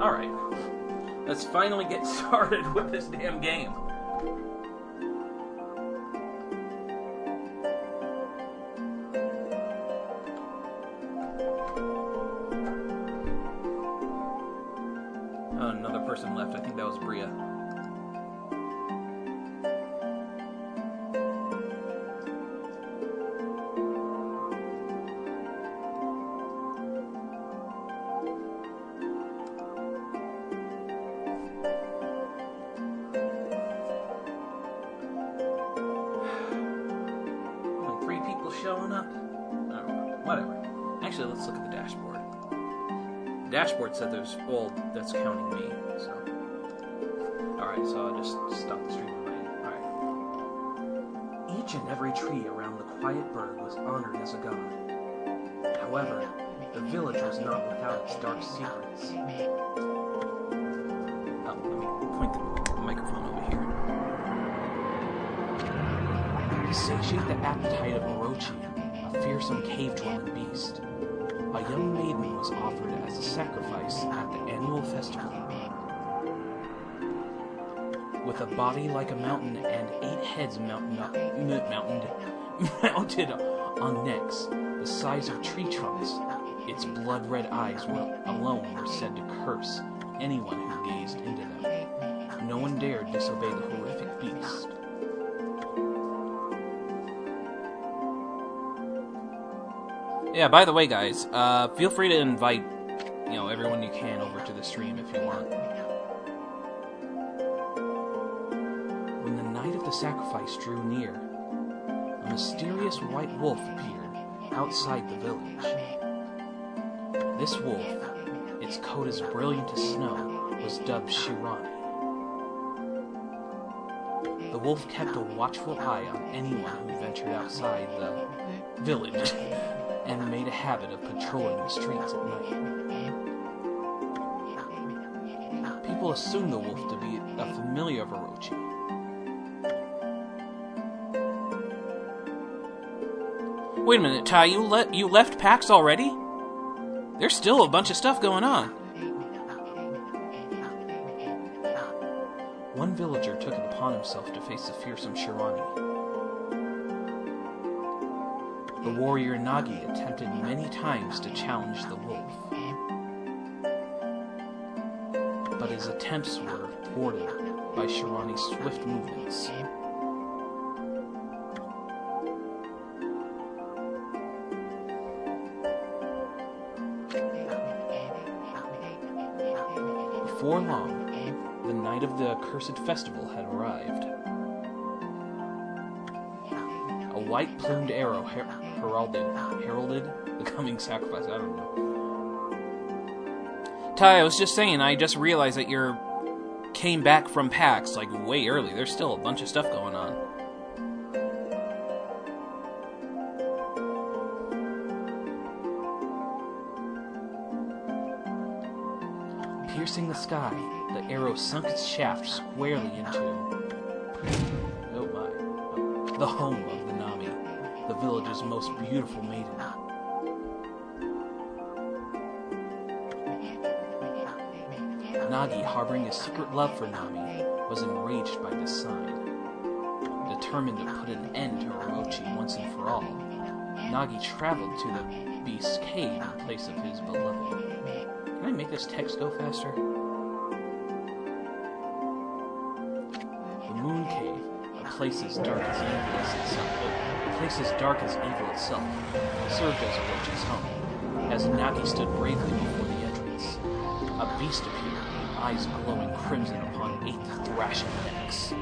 Alright. Let's finally get started with this damn game. Oh, another person left. I think that was Bria. Showing up? Whatever. Actually, let's look at the dashboard. The dashboard said there's... well, that's counting me, so... Alright, so I'll just stop the stream on my end. Alright. Each and every tree around the quiet bird was honored as a god. However, the village was not without its dark secrets. Oh, let me point the microphone over here. To satiate the appetite of Orochi, a fearsome cave-dwelling beast, a young maiden was offered as a sacrifice at the annual festival. With a body like a mountain and 8 heads mounted on necks the size of tree trunks, its blood-red eyes alone were said to curse anyone who gazed into them. No one dared disobey the horrific beast. Yeah, by the way, guys, feel free to invite, everyone you can over to the stream if you want. When the night of the sacrifice drew near, a mysterious white wolf appeared outside the village. This wolf, its coat as brilliant as snow, was dubbed Shirani. The wolf kept a watchful eye on anyone who ventured outside the village, and made a habit of patrolling the streets at night. People assumed the wolf to be a familiar of Orochi. Wait a minute, Tai, you left PAX already? There's still a bunch of stuff going on. One villager took it upon himself to face the fearsome Shirani. The warrior Nagi attempted many times to challenge the wolf, but his attempts were thwarted by Shirani's swift movements. Before long, the night of the accursed festival had arrived. A white-plumed arrow heralded the coming sacrifice. I don't know. Tai, I was just saying, I just realized that you came back from PAX, like, way early. There's still a bunch of stuff going on. Piercing the sky, the arrow sunk its shaft squarely into... oh my. The home of the Nami, the village's most beautiful maiden. Nagi, harboring a secret love for Nami, was enraged by this sign. Determined to put an end to Orochi once and for all, Nagi traveled to the beast's cave in place of his beloved. Can I make this text go faster? The Moon Cave, a place as dark as evil itself, served as Orochi's home. As Nagi stood bravely before the entrance, a beast appeared, eyes glowing crimson upon 8 thrashing necks.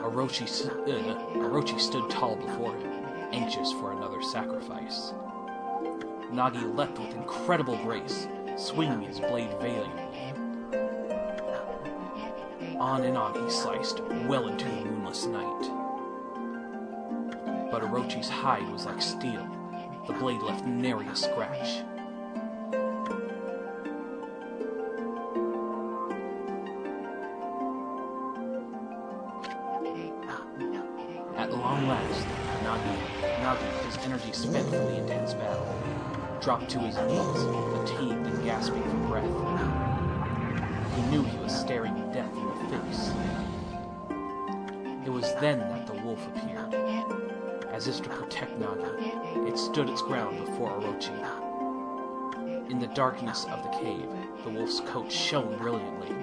Orochi stood tall before him, anxious for another sacrifice. Nagi leapt with incredible grace, swinging his blade valiantly. On and on he sliced, well into the moonless night. But Orochi's hide was like steel. The blade left nary a scratch. At long last, Nagi, his energy spent from the intense battle, dropped to his knees, fatigued and gasping for breath. He knew he was staring death in the face. It was then that the wolf appeared. As if to protect Nagi, it stood its ground before Orochi. In the darkness of the cave, the wolf's coat shone brilliantly.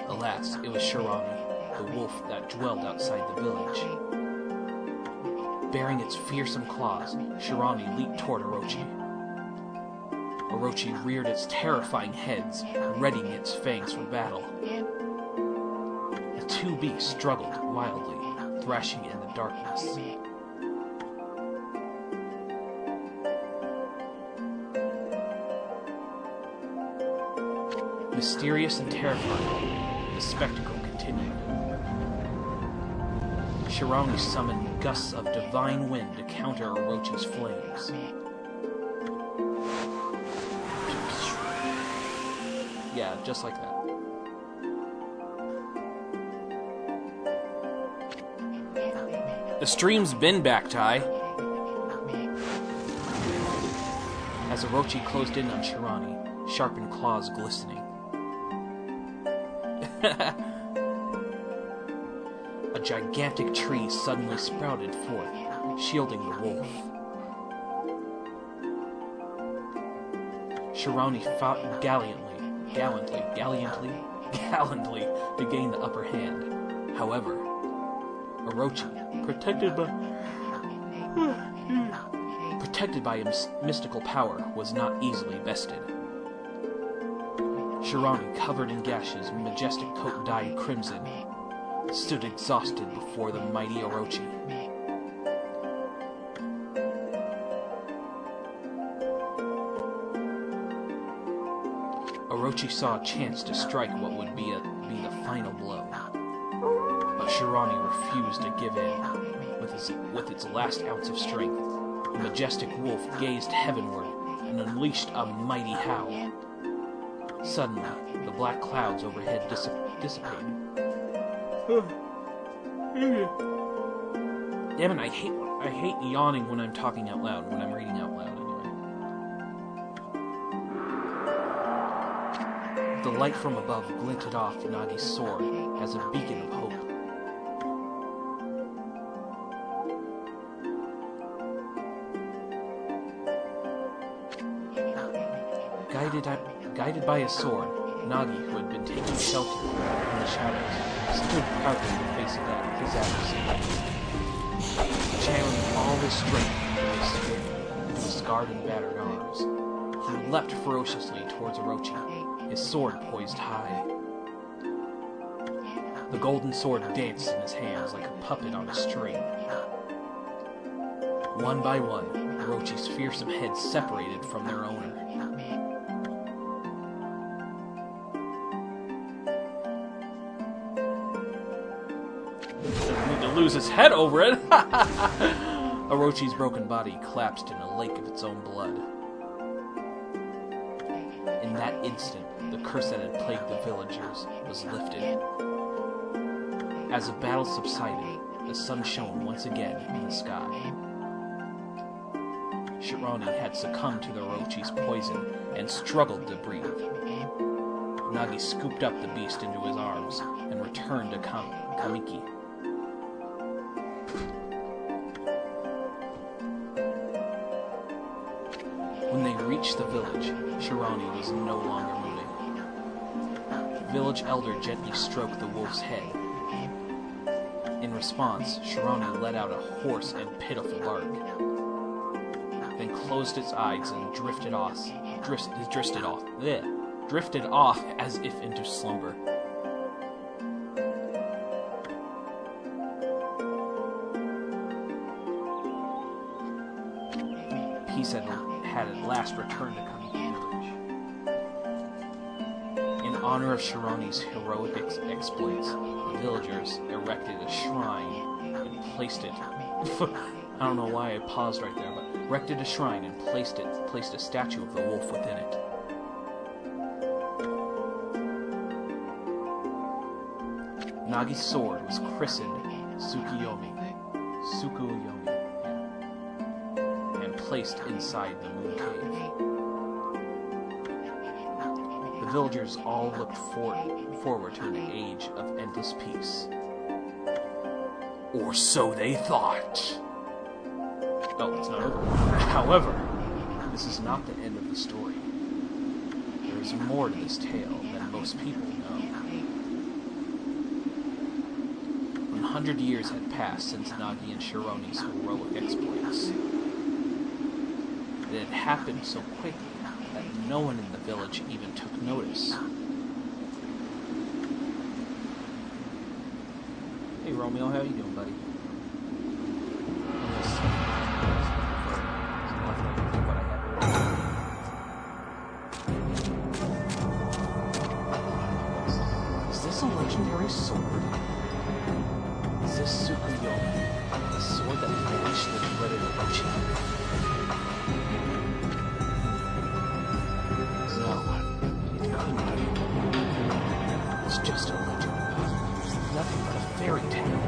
Alas, it was Shirami, the wolf that dwelled outside the village. Bearing its fearsome claws, Shirami leaped toward Orochi. Orochi reared its terrifying heads, readying its fangs for battle. The two beasts struggled wildly, thrashing in the darkness. Mysterious and terrifying, the spectacle continued. Shirami summoned gusts of divine wind to counter Orochi's flames. Yeah, just like that. The stream's been back, Tai. As Orochi closed in on Shirami, sharpened claws glistening. A gigantic tree suddenly sprouted forth, shielding the wolf. Shirami fought gallantly to gain the upper hand. However, Orochi, protected by his mystical power, was not easily bested. Shirami, covered in gashes, majestic coat dyed crimson, stood exhausted before the mighty Orochi. Orochi saw a chance to strike what would be the final blow. But Shirami refused to give in. With its last ounce of strength, the majestic wolf gazed heavenward and unleashed a mighty howl. Suddenly, the black clouds overhead dissipated. Damn it, I hate yawning when I'm talking out loud, when I'm reading out loud anyway. The light from above glinted off Nagi's sword as a beacon of hope. Guided by his sword, Nagi, who had been taking shelter in the shadows, stood proudly in the face of his adversary. Channeling all his strength into his spirit, with scarred and battered arms, he leapt ferociously towards Orochi, his sword poised high. The golden sword danced in his hands like a puppet on a string. One by one, Orochi's fearsome heads separated from their owner. Lose his head over it. Orochi's broken body collapsed in a lake of its own blood. In that instant, the curse that had plagued the villagers was lifted. As the battle subsided, the sun shone once again in the sky. Shirami had succumbed to the Orochi's poison and struggled to breathe. Nagi scooped up the beast into his arms and returned to Kamiki. When they reached the village, Shirami was no longer moving. The village elder gently stroked the wolf's head. In response, Shirami let out a hoarse and pitiful bark, then closed its eyes and drifted off as if into slumber. Peace had at last returned to Kamiki village. In honor of Shirami's heroic exploits, the villagers erected a shrine and placed it. I don't know why I paused right there, but erected a shrine and placed a statue of the wolf within it. Nagi's sword was christened Tsukuyomi, and placed inside the moon cave. The villagers all looked forward to an age of endless peace. Or so they thought. Oh, it's not over. However, this is not the end of the story. There is more to this tale than most people know. 100 years had passed since Nagi and Shironi's heroic exploits. It had happened so quickly that no one in the village even took notice. Hey Romeo, how you doing, buddy? Is this a legendary sword? Is this Tsukuyomi, the sword that banished the dreaded Orochi? No, it couldn't be. It's just a legend. Nothing but a fairy tale.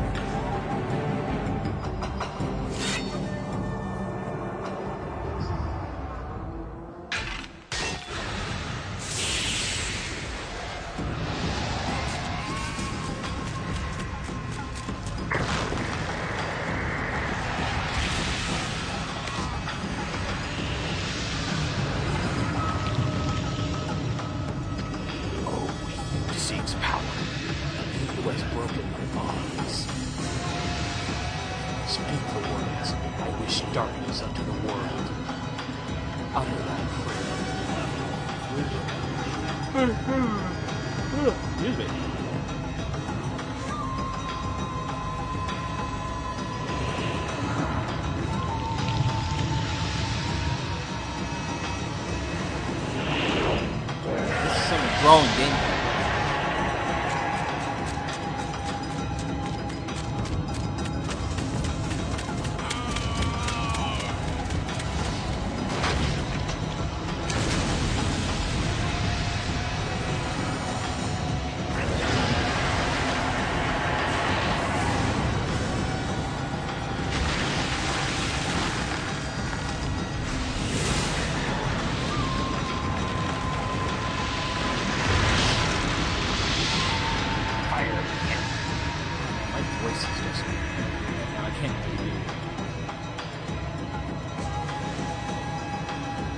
Seeks power. He who has broken my bonds. Speak the words. I wish darkness unto the world. Utter that prayer. Excuse me. This is some growing gameplay.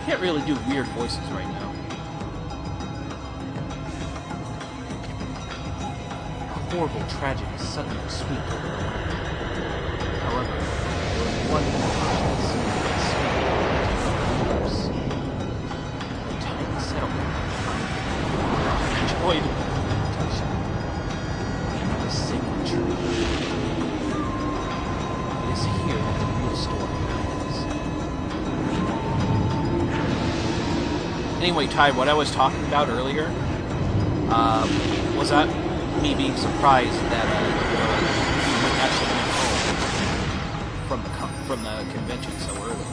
Can't really do weird voices right now. A horrible tragedy suddenly swept over the land. However, there was one that seemed a tiny settlement enjoyed protection. The sacred tree. It is here that the real story begins. Anyway, Ty, what I was talking about earlier was that me being surprised that we actually went home from the convention so early.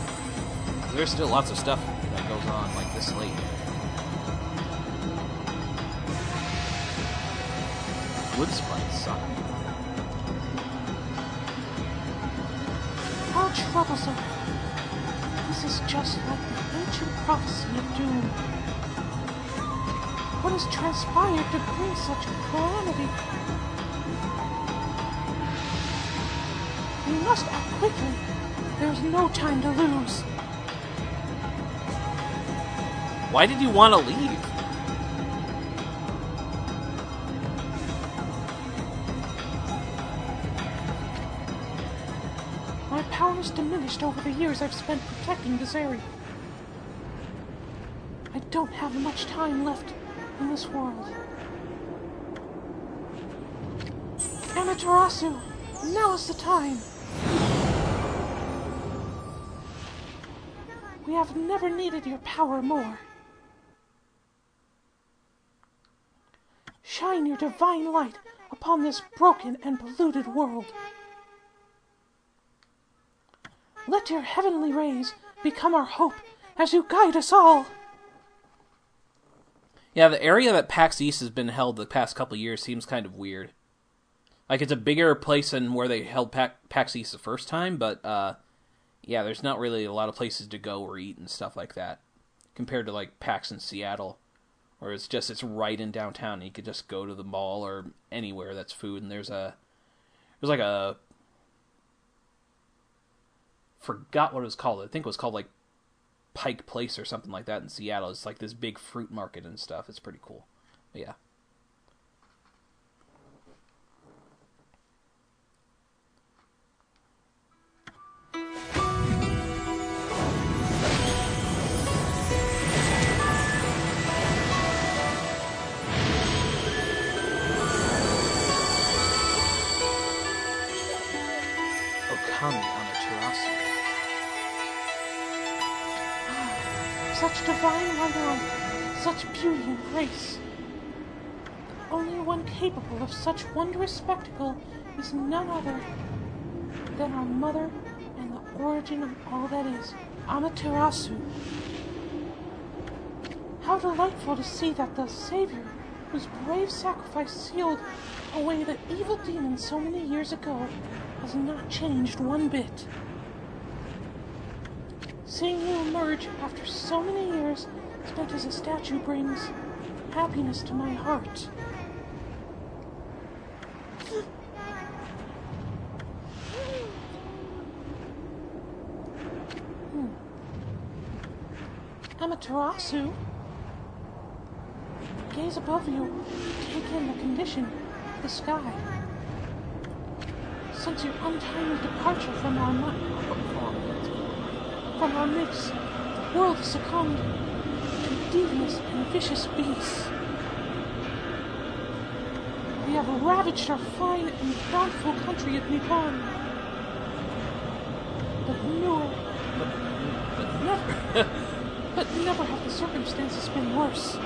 There's still lots of stuff that goes on like this late. Wood sprites suck. How troublesome. This is just like the ancient prophecy of doom. What has transpired to bring such calamity? We must act quickly. There is no time to lose. Why did you want to leave? My power has diminished over the years I've spent protecting this area. I don't have much time left in this world. Amaterasu, now is the time. We have never needed your power more. Shine your divine light upon this broken and polluted world. Let your heavenly rays become our hope as you guide us all. Yeah, the area that PAX East has been held the past couple of years seems kind of weird. Like, it's a bigger place than where they held PAX East the first time, but yeah, there's not really a lot of places to go or eat and stuff like that, compared to like PAX in Seattle, where it's right in downtown. And you could just go to the mall or anywhere that's food, and there's like a, forgot what it was called. I think it was called like Pike Place or something like that in Seattle. It's like this big fruit market and stuff. It's pretty cool. But yeah. Okami on the terrace. Such divine wonder, such beauty and grace. The only one capable of such wondrous spectacle is none other than our mother and the origin of all that is, Amaterasu. How delightful to see that the Savior, whose brave sacrifice sealed away the evil demon so many years ago, has not changed one bit. Seeing you emerge after so many years spent as a statue brings happiness to my heart. Amaterasu, gaze above you, take in the condition of the sky. Since your untimely departure from our midst, the world has succumbed to devious and vicious beasts. We have ravaged our fine and bountiful country of Nippon. But never have the circumstances been worse.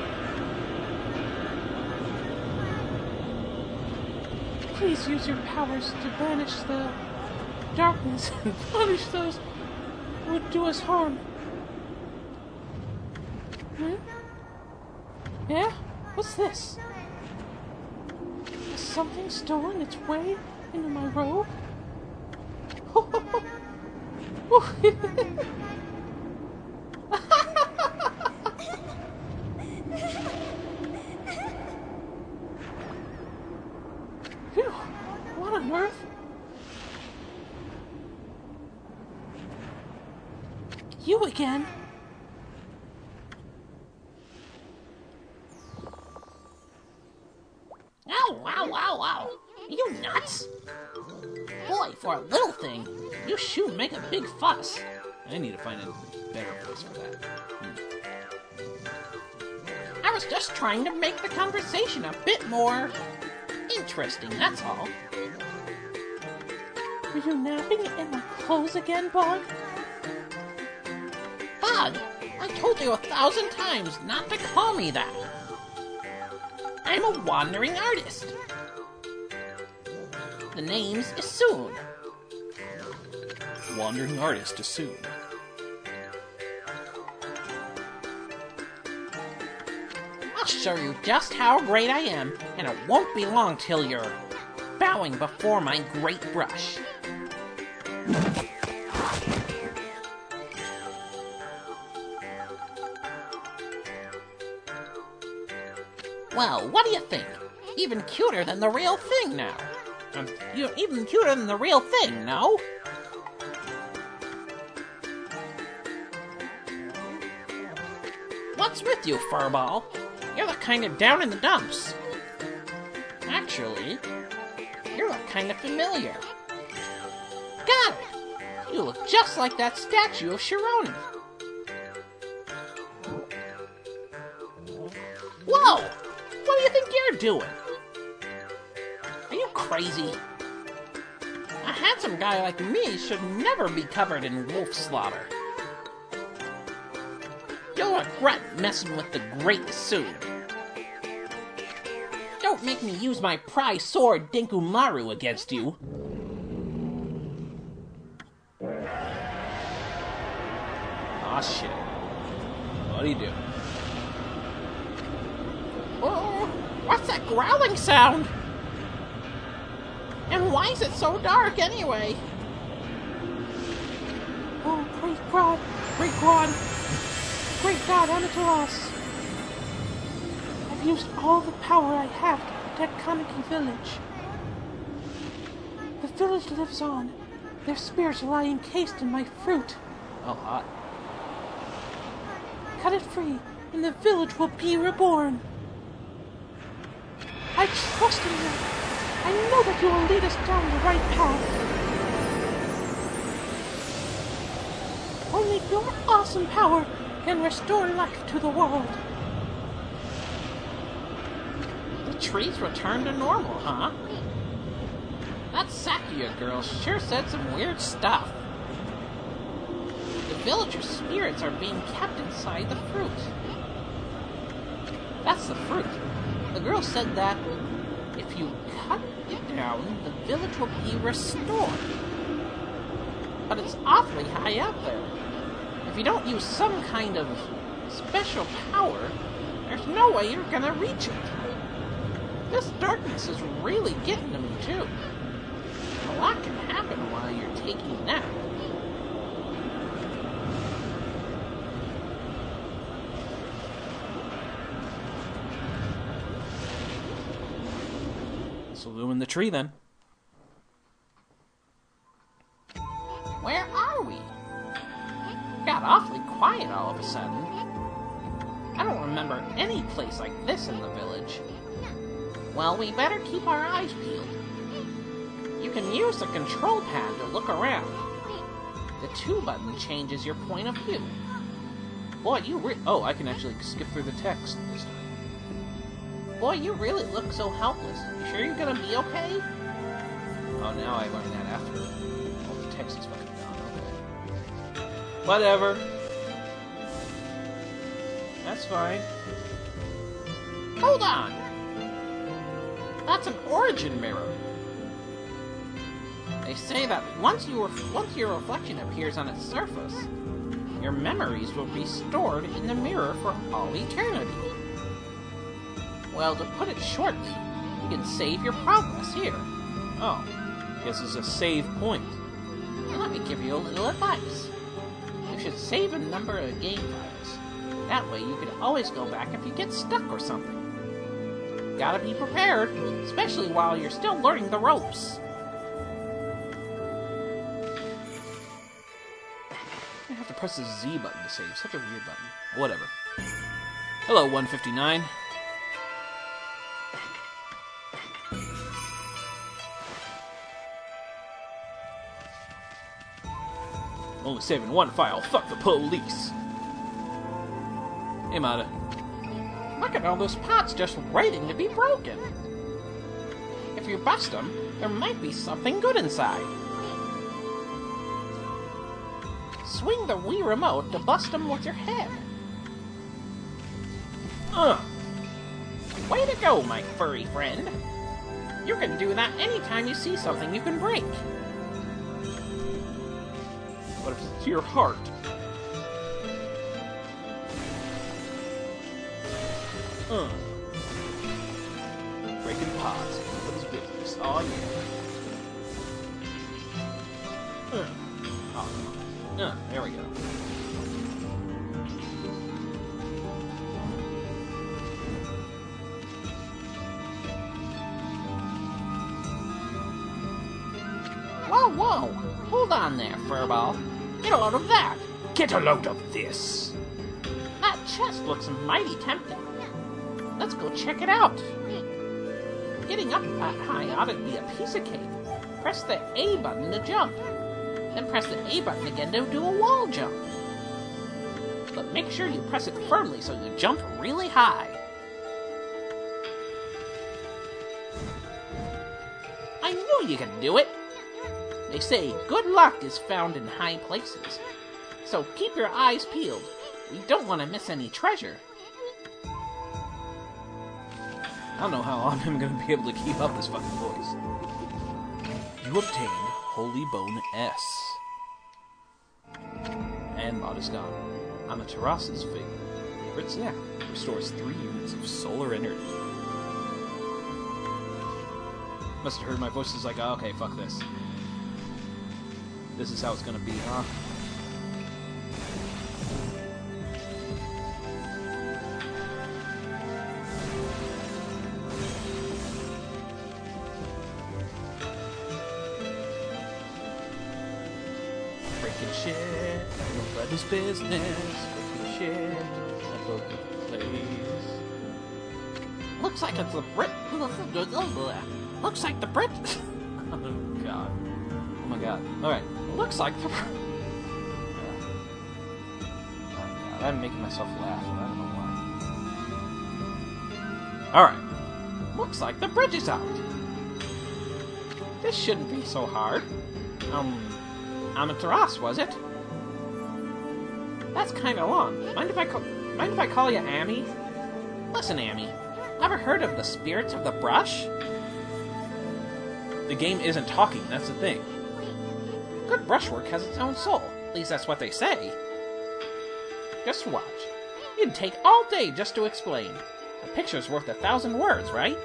Please use your powers to banish the darkness and punish those who would do us harm. Yeah? What's this? Has something stolen its way into my robe? Phew, what on earth? You again? Ow, ow, ow, ow. You nuts? Boy, for a little thing, you sure make a big fuss. I need to find a better place for that. I was just trying to make the conversation a bit more interesting, that's all. Were you napping in my clothes again, Bug? Bug, I told you 1,000 times not to call me that. I'm a wandering artist. The name's Isoon. Wandering artist Isoon. I'll show you just how great I am, and it won't be long till you're bowing before my great brush. Well, what do you think? Even cuter than the real thing now. You're even cuter than the real thing, no? What's with you, Furball? You look kind of down in the dumps. Actually, you look kind of familiar. Got it! You look just like that statue of Shironi. Whoa! What do you think you're doing? Are you crazy? A handsome guy like me should never be covered in wolf slaughter. You'll regret messing with the great Isoon. Don't make me use my prize sword Denkumaru against you. Aw, shit. What do you do? Oh, what's that growling sound? And why is it so dark anyway? Oh, great God, Amaterasu. I've used all the power I have to protect Kaneki Village. The village lives on. Their spirits lie encased in my fruit. Oh, hot. Cut it free, and the village will be reborn. I trust in you. I know that you will lead us down the right path. Only your awesome power can restore life to the world. The trees returned to normal, huh? That Sakuya girl sure said some weird stuff. The villager spirits are being kept inside the fruit. That's the fruit. The girl said that if you cut it down, the village will be restored. But it's awfully high up there. If you don't use some kind of special power, there's no way you're gonna reach it. This darkness is really getting to me, too. A lot can happen while you're taking a nap. So illumine the tree then. Where are we? Got awfully quiet all of a sudden. I don't remember any place like this in the village. Well, we better keep our eyes peeled. You can use the control pad to look around. The 2 button changes your point of view. Boy, oh, I can actually skip through the text this time. Boy, you really look so helpless. You sure you're gonna be okay? Oh, now I learned that after all the text is fucking gone. Okay. Whatever. That's fine. Hold on! That's an origin mirror. They say that once your reflection appears on its surface, your memories will be stored in the mirror for all eternity. Well, to put it shortly, you can save your progress here. Oh, guess it's a save point. And let me give you a little advice. You should save a number of game files. That way you can always go back if you get stuck or something. Gotta be prepared, especially while you're still learning the ropes. I have to press the Z button to save. Such a weird button. Whatever. Hello, 159. Only saving one file. Fuck the police. Hey, Mata. Look at all those pots just waiting to be broken. If you bust them, there might be something good inside. Swing the Wii remote to bust them with your head. Way to go, my furry friend. You can do that anytime you see something you can break. What if it's your heart? Breaking pots. Nobody's business. Oh, yeah. Oh, come on. There we go. Whoa, whoa! Hold on there, Furball. Get a load of that! Get a load of this! That chest looks mighty tempting. Let's go check it out. Getting up that high ought to be a piece of cake. Press the A button to jump. Then press the A button again to do a wall jump. But make sure you press it firmly so you jump really high. I knew you could do it! They say good luck is found in high places. So keep your eyes peeled. We don't want to miss any treasure. I don't know how long I'm going to be able to keep up this fucking voice. You obtained Holy Bone S. And Mod is gone. Amaterasu's favorite snack. Restores 3 units of solar energy. Must have heard my voice is like, oh, okay, fuck this. This is how it's going to be, huh? shit. Nobody's business. Cooking shit. All over the place. Looks like it's the Brit. Looks like the Brit. Oh god. Oh my god. Alright. Looks like the. Oh god. I'm making myself laugh. I don't know why. Alright. Looks like the bridge is out. This shouldn't be so hard. Amaterasu, was it? That's kind of long. Mind if I call you Amy? Listen, Amy. Ever heard of the spirits of the brush? The game isn't talking, that's the thing. Good brushwork has its own soul. At least that's what they say. Just watch. It'd take all day just to explain. A picture's worth 1,000 words, right?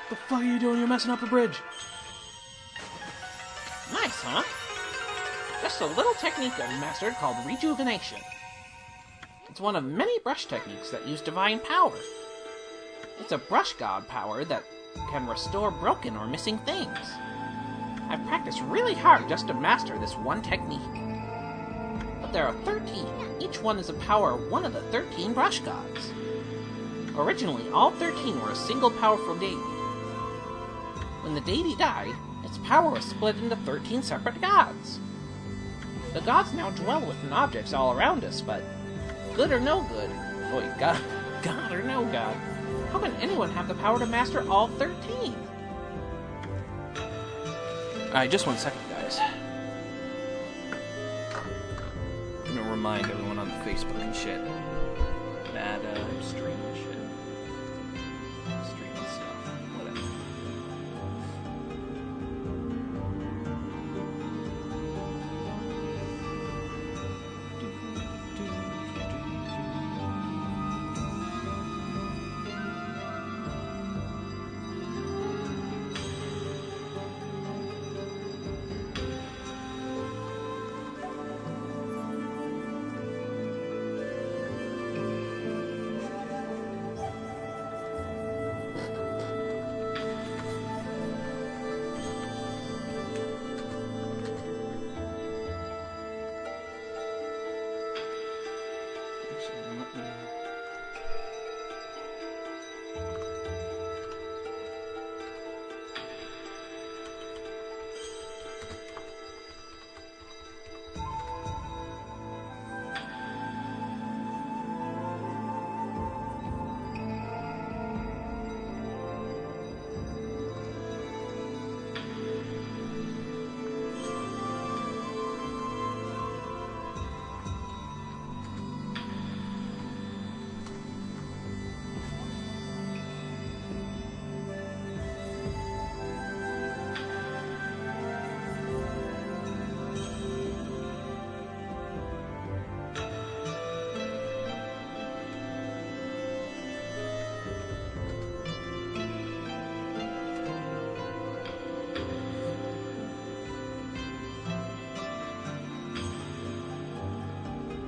What the fuck are you doing? You're messing up the bridge. Nice, huh? Just a little technique I've mastered called rejuvenation. It's one of many brush techniques that use divine power. It's a brush god power that can restore broken or missing things. I've practiced really hard just to master this one technique. But there are 13. Each one is a power of one of the 13 brush gods. Originally, all 13 were a single powerful deity. When the deity died, its power was split into 13 separate gods. The gods now dwell within objects all around us, but good or no good, God or no god, how can anyone have the power to master all 13? Alright, just 1 second, guys. I'm gonna remind everyone on the Facebook and shit that I'm streaming shit. Streaming stuff. Whatever.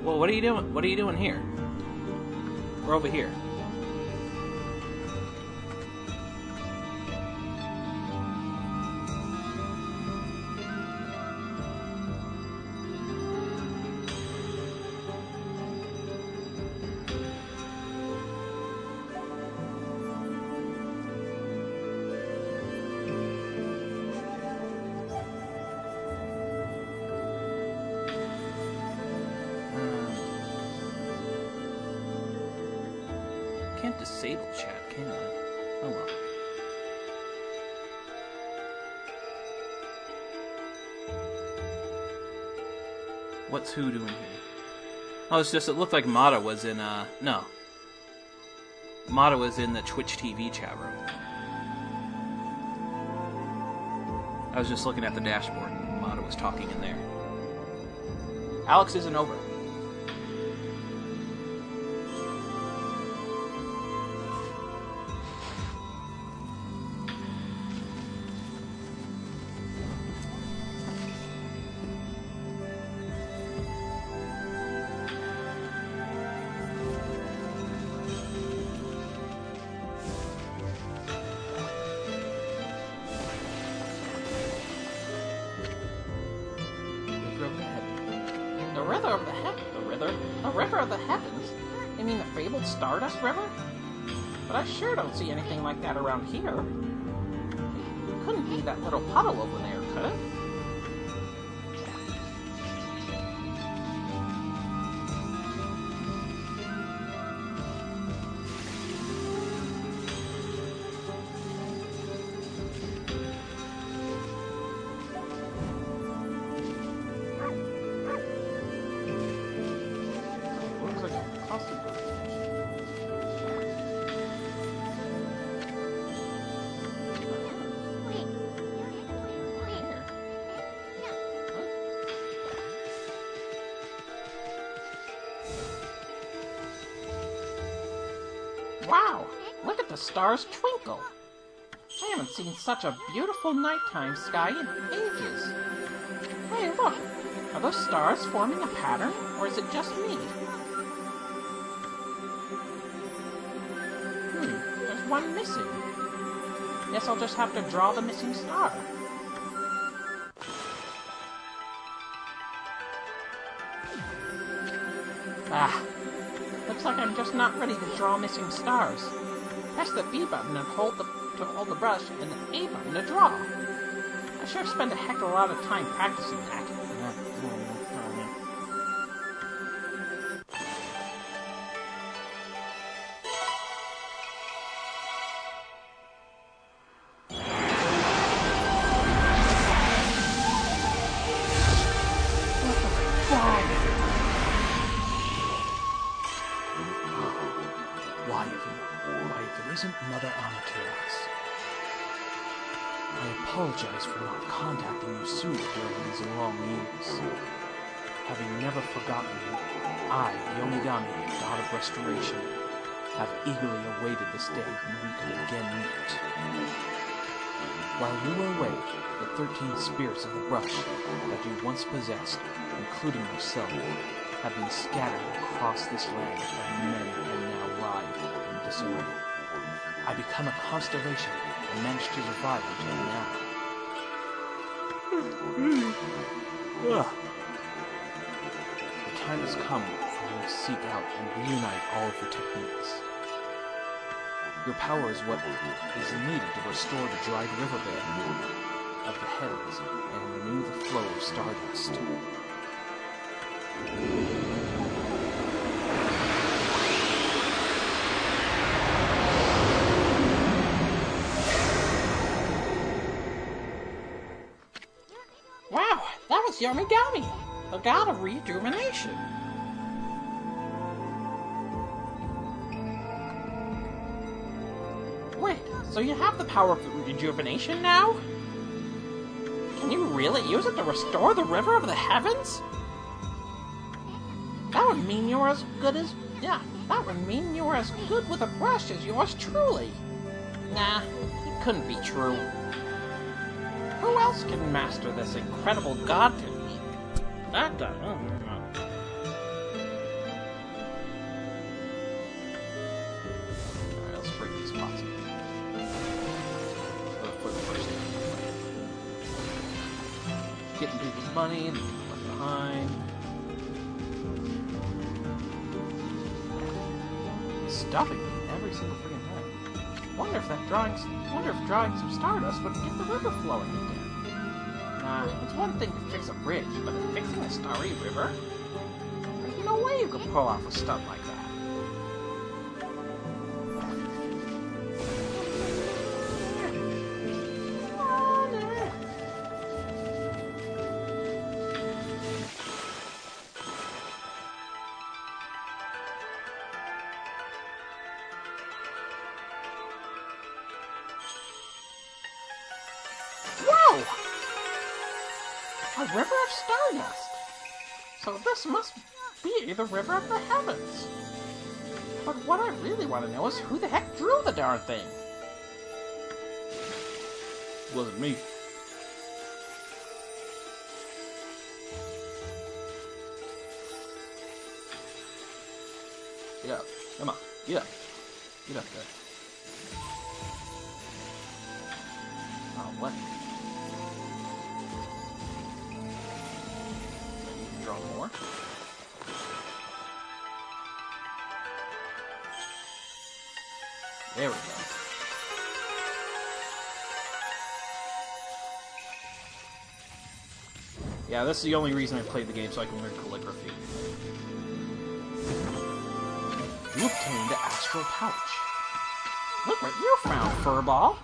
Well, what are you doing? What are you doing here? We're over here. Can't disable chat, can I? Oh well. What's who doing here? Oh, it's just, it looked like Mata was in, no. Mata was in the Twitch TV chat room. I was just looking at the dashboard and Mata was talking in there. Alex isn't over. river of the river of the heavens? You mean the fabled Stardust River? But I sure don't see anything like that around here. It couldn't be that little puddle over there, could it? Wow! Look at the stars twinkle! I haven't seen such a beautiful nighttime sky in ages. Hey, look! Are those stars forming a pattern, or is it just me? There's one missing. Guess I'll just have to draw the missing star. Looks like I'm just not ready to draw missing stars. Press the B button and hold the brush, and the A button to draw. I sure spend a heck of a lot of time practicing that. Why, if it isn't Mother Amaterasu. I apologize for not contacting you sooner during these long years. Having never forgotten you, I, the Onigami, God of Restoration, have eagerly awaited this day when we could again meet. While you were away, the 13 spirits of the brush that you once possessed, including yourself, have been scattered across this land, and many are now lie in disorder. I become a constellation and managed to survive until now. The time has come for you to seek out and reunite all of your techniques. Your power is what is needed to restore the dried riverbed of the heavens and renew the flow of stardust. Wow, that was Yomigami, the god of rejuvenation. Wait, so you have the power of rejuvenation now? Can you really use it to restore the river of the heavens? That would mean you were as good as... yeah, that would mean you were as good with a brush as yours truly. Nah, it couldn't be true. Who else can master this incredible god technique? That does. Alright, let's break these pots. For the first time. Getting people's money, left behind. Stopping me every single freaking time. Wonder if drawing some stardust would get the river flowing again. Nah, it's one thing to fix a bridge, but fixing a starry river? There's no way you could pull off a stunt like that. Whoa! A river of stardust! So this must be the river of the heavens. But what I really want to know is who the heck drew the darn thing? Wasn't me. Get up. Come on. Get up. Get up there. Oh, what? Draw more. There we go. Yeah, this is the only reason I played the game, so I can learn calligraphy. You obtained the Astral Pouch. Look what you found, Furball.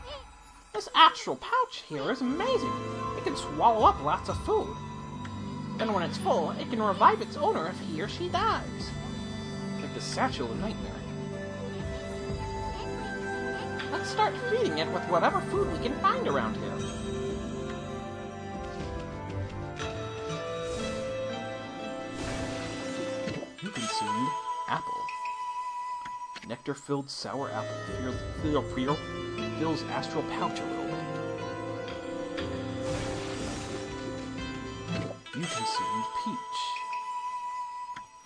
This astral pouch here is amazing. It can swallow up lots of food. Then when it's full, it can revive its owner if he or she dies. Like the Satchel of Nightmare. Let's start feeding it with whatever food we can find around here. You consumed apple. Nectar-filled sour apple fills astral pouch a little bit. You consumed peach.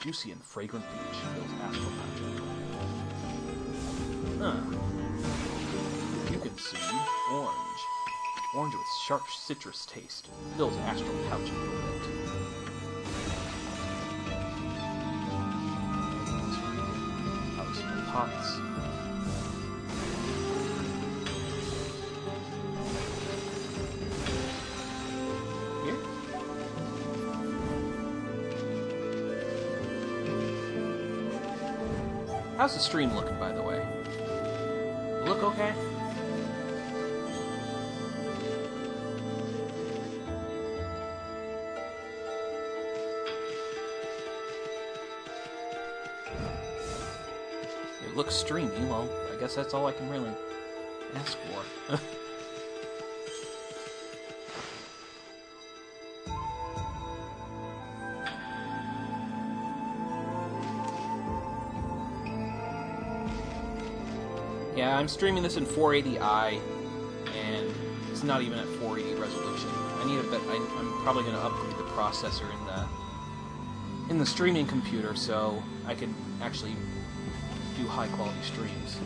Juicy and fragrant peach fills astral pouch a little bit. You consumed orange. Orange with sharp citrus taste fills astral pouch a little bit. Pots. Here? How's the stream looking, by the way? Look okay? Looks streamy. Well, I guess that's all I can really ask for. Yeah, I'm streaming this in 480i, and it's not even at 480 resolution. I need a bit. I'm probably going to upgrade the processor in the streaming computer so I can actually do high-quality streams.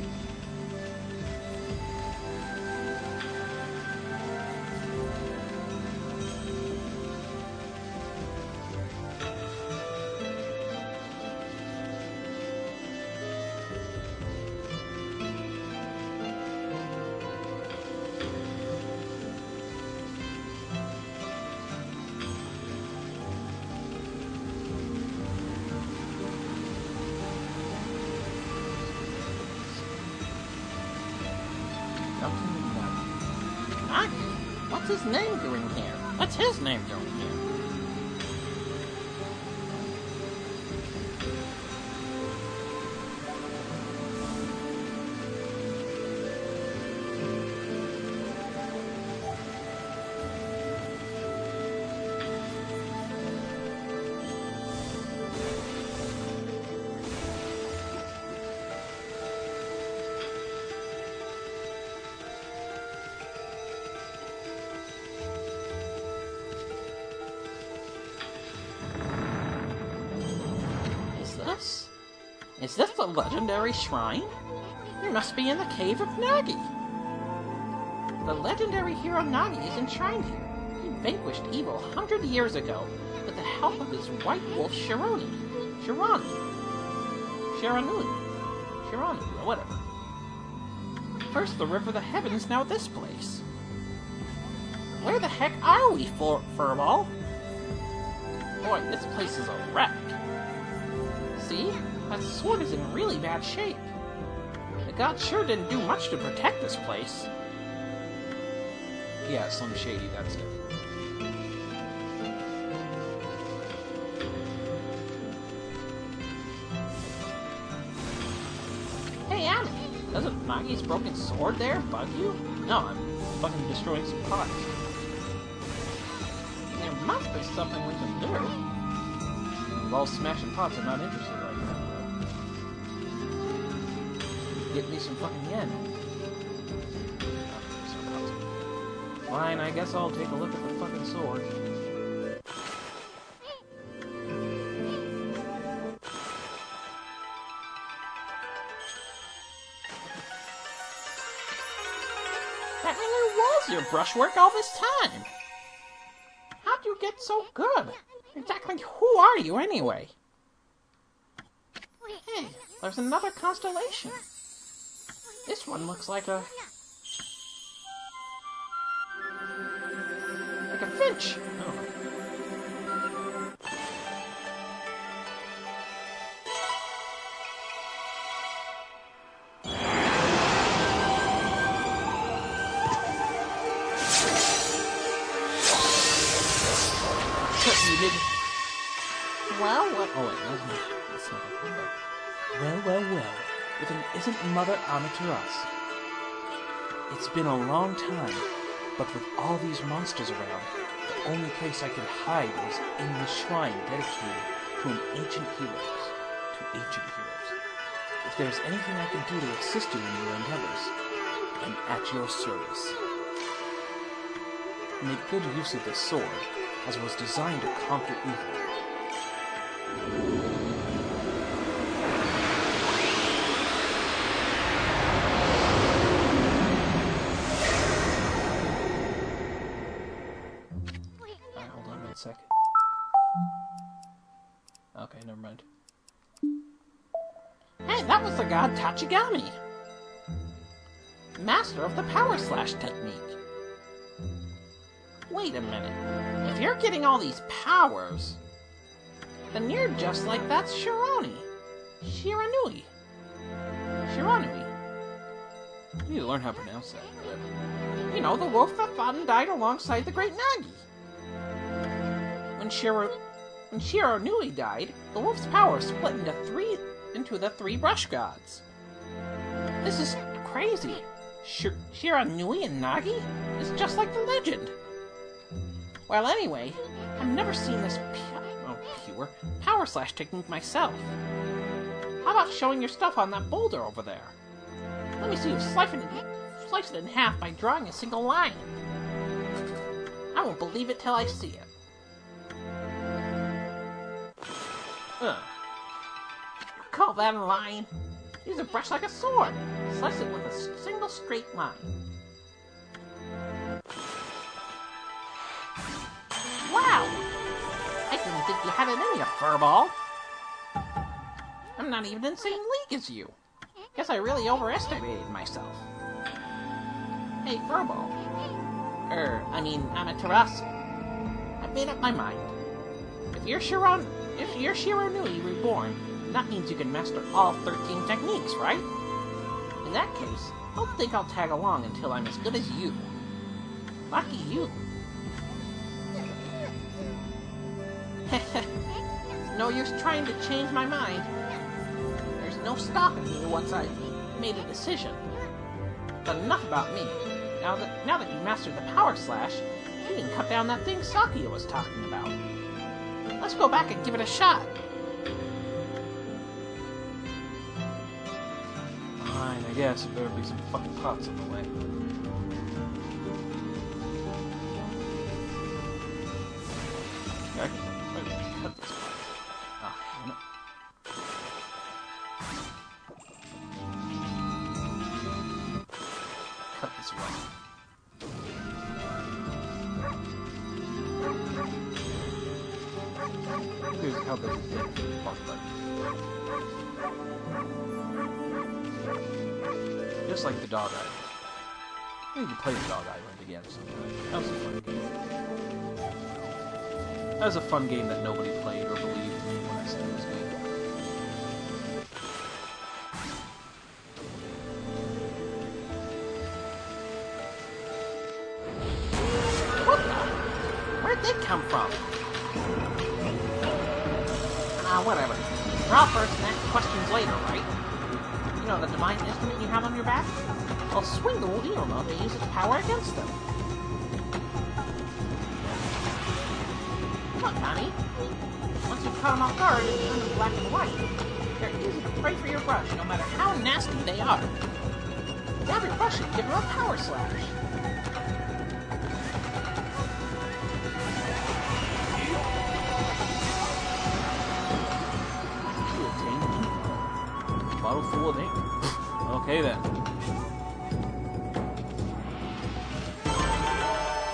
What's his name doing here? What's his name doing here? Is this the legendary shrine? We must be in the cave of Nagi. The legendary hero Nagi is enshrined here. He vanquished evil 100 years ago with the help of his white wolf Shiranui, or whatever. First the river of the heavens, now this place. Where the heck are we, Furball? Boy, this place is a wreck. See? That sword is in really bad shape. The gods sure didn't do much to protect this place. Yeah, Slim Shady, that's it. Hey, Annie, doesn't Nagi's broken sword there bug you? No, I'm fucking destroying some pots. There must be something we can do. Well, smashing pots, I'm not interested right now, bro. Get me some fucking yen. Fine, I guess I'll take a look at the fucking sword. That really was your brushwork all this time. How'd you get so good? Exactly who are you, anyway? Hey, there's another constellation. This one looks like a finch. Oh. You did. Well, what? Oh wait, that's not a thing. Well. If it isn't Mother Amaterasu. It's been a long time, but with all these monsters around, the only place I could hide was in the shrine dedicated to ancient heroes. If there's anything I can do to assist you in your endeavors, I'm at your service. Make good use of this sword, as it was designed to conquer evil. Alright, hold on 1 sec. Okay, never mind. Hey, that was the god Tachigami, master of the power slash technique. Wait a minute. If you're getting all these powers, then you're just like that Shiranui. You You need to learn how to pronounce that. You know, the wolf that fought and died alongside the great Nagi. When Shiranui died, the wolf's power split into the three brush gods. This is crazy. Shiranui and Nagi is just like the legend. Well, anyway, I've never seen this pure power slash technique myself. How about showing your stuff on that boulder over there? Let me see you slice it in half by drawing a single line. I won't believe it till I see it. Call that a line? Use a brush like a sword. Slice it with a single straight line. Wow! I didn't think you had it in you, Furball. I'm not even in the same league as you. Guess I really overestimated myself. Hey, Furball. Amaterasu. I've made up my mind. If you're Shiranui reborn, that means you can master all 13 techniques, right? In that case, I don't think I'll tag along until I'm as good as you. Lucky you. It's no use trying to change my mind. There's no stopping me once I've made a decision. But enough about me. Now that you mastered the power slash, you can cut down that thing Sakuya was talking about. Let's go back and give it a shot. Fine, I guess. There better be some fucking pots in the way. Okay. Cut this part. Ah, damn it. Cut this one. Here's how big is the part button. Just like the Dog Island. I need to play the Dog Island again sometime. That was a fun game. That was a fun game that nobody played or believed me when I said it was good. What the? Where'd they come from? Whatever. Draw first and ask questions later, right? You know the divine instrument you have on your back? I'll swing the wheel remote to use its power against them. Look, Connie. Once you've caught them off guard and turn them black and white, they're easy to prey for your brush, no matter how nasty they are. Grab your brush and give her a power slash. Bottle full of ink. Okay then.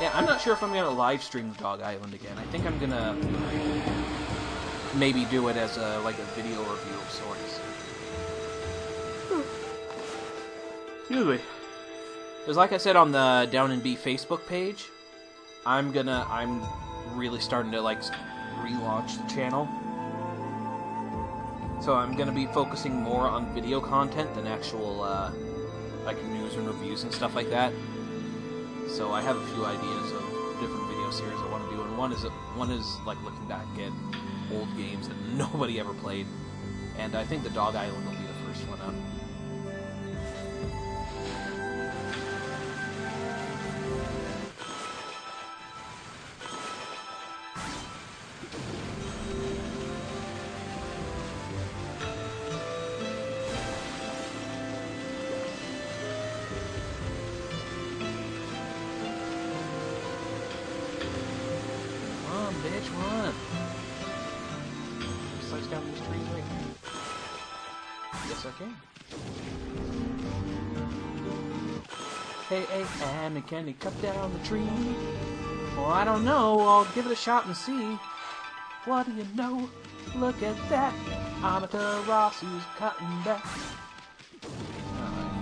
Yeah, I'm not sure if I'm gonna live stream Dog Island again. I think I'm gonna maybe do it as a video review of sorts. Excuse me. Because like I said on the DownAndB Facebook page, I'm really starting to relaunch the channel. So I'm gonna be focusing more on video content than actual news and reviews and stuff like that. So I have a few ideas of different video series I want to do, and one is like looking back at old games that nobody ever played, and I think the Dog Island will be the first one up. Bitch, run! Slice down these trees right here. Yes, I can. Hey, Annie, can you cut down the tree? Well, I don't know. I'll give it a shot and see. What do you know? Look at that. Amaterasu's cutting back. Alright.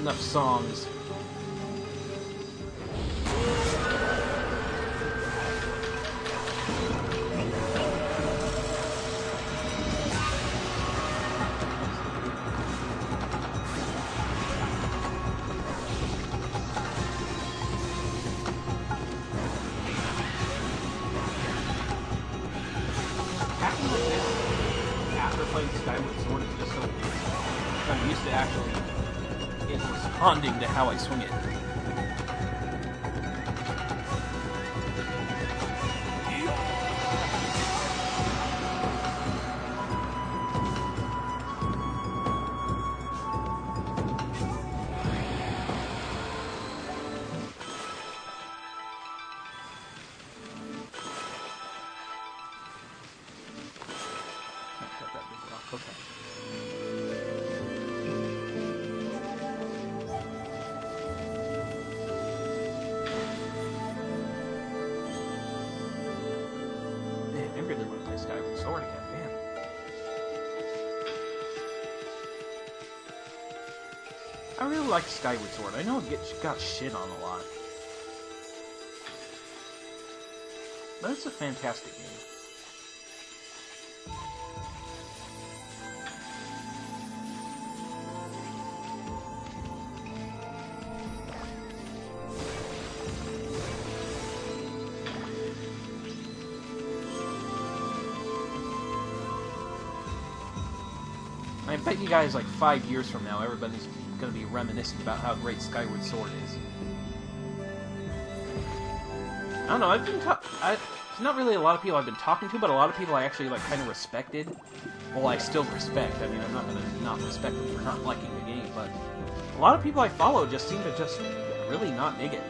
Enough songs. After playing Skyward Sword, it's just so I'm used to actually responding to how I swing it. Okay. Man, I really want to play Skyward Sword again, man. I really like Skyward Sword. I know it got shit on a lot. But it's a fantastic game. I bet you guys, 5 years from now, everybody's going to be reminiscing about how great Skyward Sword is. I don't know, it's not really a lot of people I've been talking to, but a lot of people I actually, kind of respected. Well, I still respect. I mean, I'm not going to not respect them for not liking the game, but a lot of people I follow just seem to just really not dig it.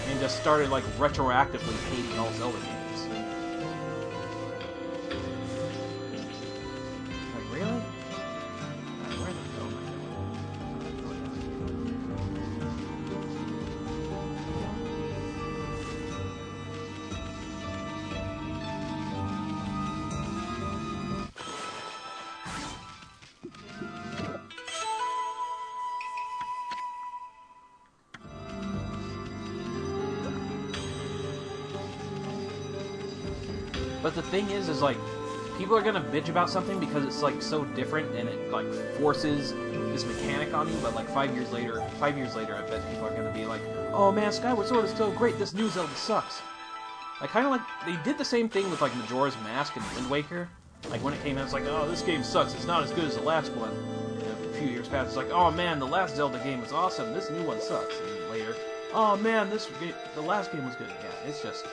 And just started, retroactively hating all Zelda games. Really? Where the hell am But the thing is people are gonna bitch about something because it's so different and it forces this mechanic on you. But 5 years later, I bet people are gonna be like, "Oh man, Skyward Sword is so great. This new Zelda sucks." They did the same thing with Majora's Mask and Wind Waker. When it came out, it's "Oh, this game sucks. It's not as good as the last one." And a few years past, it's "Oh man, the last Zelda game was awesome. This new one sucks." And later, "Oh man, the last game was good." Yeah, it's just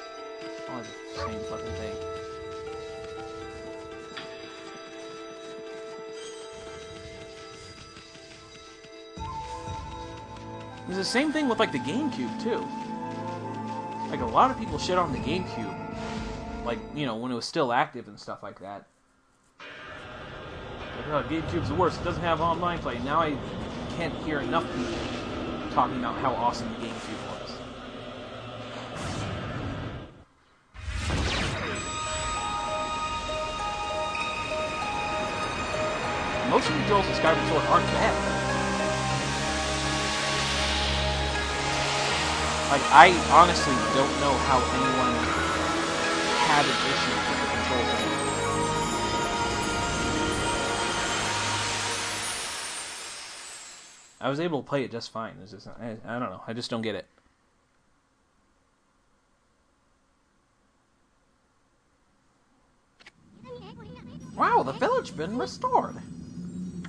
all the same fucking thing. It's the same thing with, the GameCube, too. A lot of people shit on the GameCube. When it was still active and stuff like that. "Oh, GameCube's the worst. It doesn't have online play." Now I can't hear enough people talking about how awesome the GameCube was. most of the controls in Skyward Sword aren't bad. Like, I honestly don't know how anyone had an issue with the controls. I was able to play it just fine. It's just, I don't know. I just don't get it. Wow, the village been restored.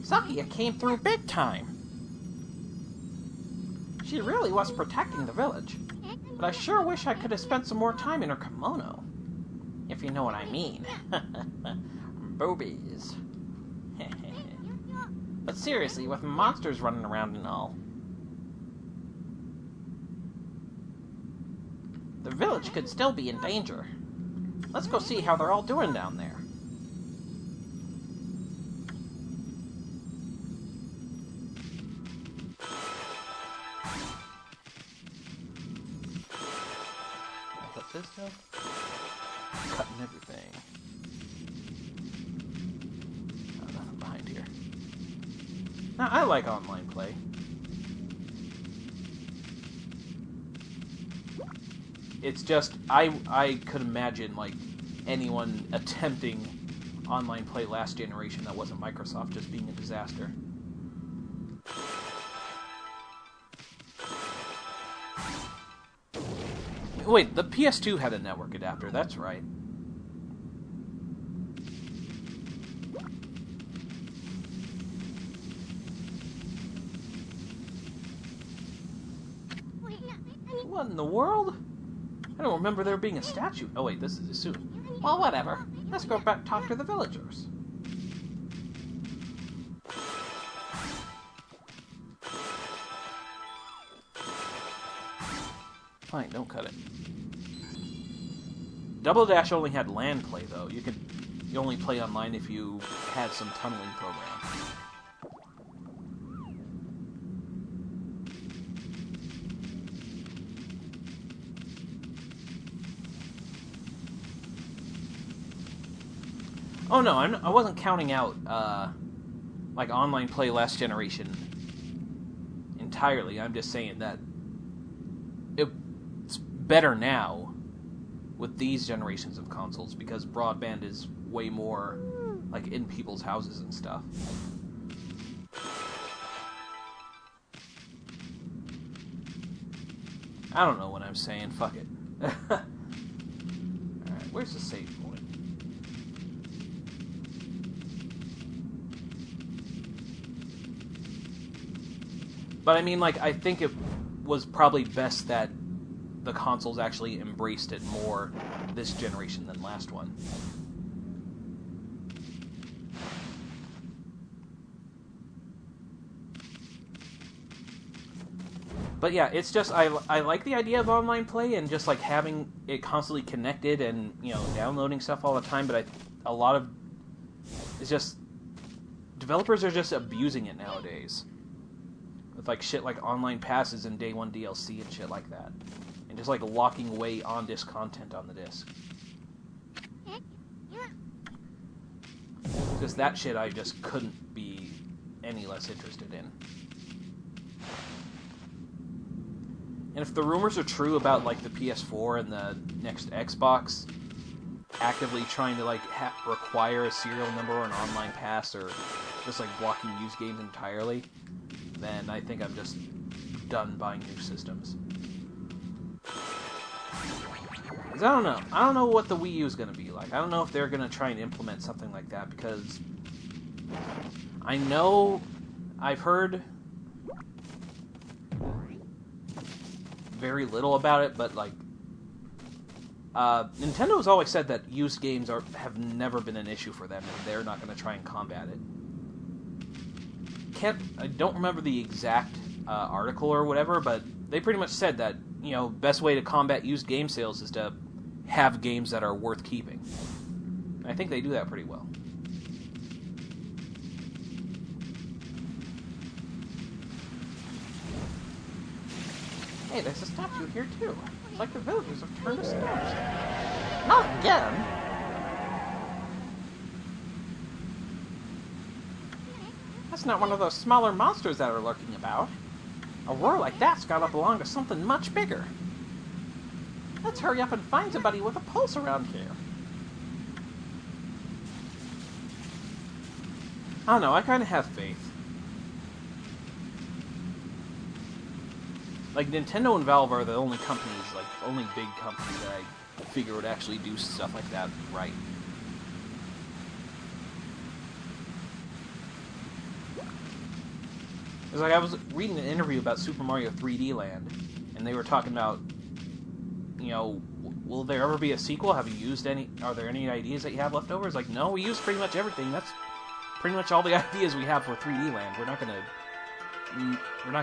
Sakia came through big time. She really was protecting the village. But I sure wish I could have spent some more time in her kimono. If you know what I mean. Boobies. But seriously, with monsters running around and all, the village could still be in danger. Let's go see how they're all doing down there. What's this stuff? Cutting everything. Oh, nothing behind here. Now, I like online play. It's just, I could imagine, like, anyone attempting online play last generation that wasn't Microsoft just being a disaster. Wait, the PS2 had a network adapter, that's right. What in the world? I don't remember there being a statue. Oh wait, this is a suit. Well, whatever. Let's go back and talk to the villagers. Fine, don't cut it. Double Dash only had LAN play though. You only play online if you had some tunneling program. Oh no, I wasn't counting out like online play last generation entirely. I'm just saying that it's better now with these generations of consoles because broadband is way more like in people's houses and stuff. I don't know what I'm saying. Fuck it. Alright, where's the save point? But I mean, like, I think it was probably best that the consoles actually embraced it more this generation than last one. But yeah, it's just, I like the idea of online play and just, like, having it constantly connected and, you know, downloading stuff all the time, but a lot of, it's just, developers are just abusing it nowadays. With, like, shit like online passes and day one DLC and shit like that. And just, like, locking away on-disc content on the disc. Just that shit I just couldn't be any less interested in. And if the rumors are true about, like, the PS4 and the next Xbox actively trying to, like, require a serial number or an online pass or just, like, blocking used games entirely, then I think I'm just done buying new systems. 'Cause I don't know. I don't know what the Wii U is going to be like. I don't know if they're going to try and implement something like that, because I know I've heard very little about it, but, like, Nintendo's always said that used games have never been an issue for them, and they're not going to try and combat it. I don't remember the exact article or whatever, but they pretty much said that, you know, best way to combat used game sales is to have games that are worth keeping. And I think they do that pretty well. Hey, there's a statue here too. It's like the villagers have turned to stones. Not again! It's not one of those smaller monsters that are lurking about. A roar like that's gotta belong to something much bigger. Let's hurry up and find somebody with a pulse around here. I don't know, I kind of have faith. Like, Nintendo and Valve are the only companies, like, only big companies that I figure would actually do stuff like that right. It's like, I was reading an interview about Super Mario 3D Land, and they were talking about, you know, will there ever be a sequel? Have you used any, are there any ideas that you have left over? It's like, no, we used pretty much everything. That's pretty much all the ideas we have for 3D Land. We're not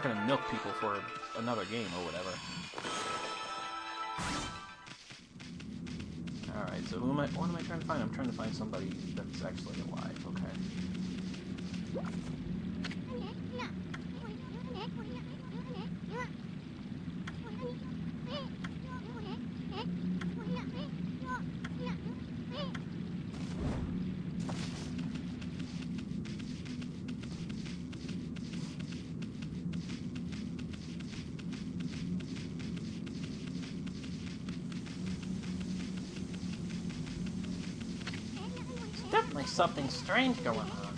gonna milk people for another game or whatever. Alright, so what am I trying to find? I'm trying to find somebody that's actually alive, okay. Definitely something strange going on.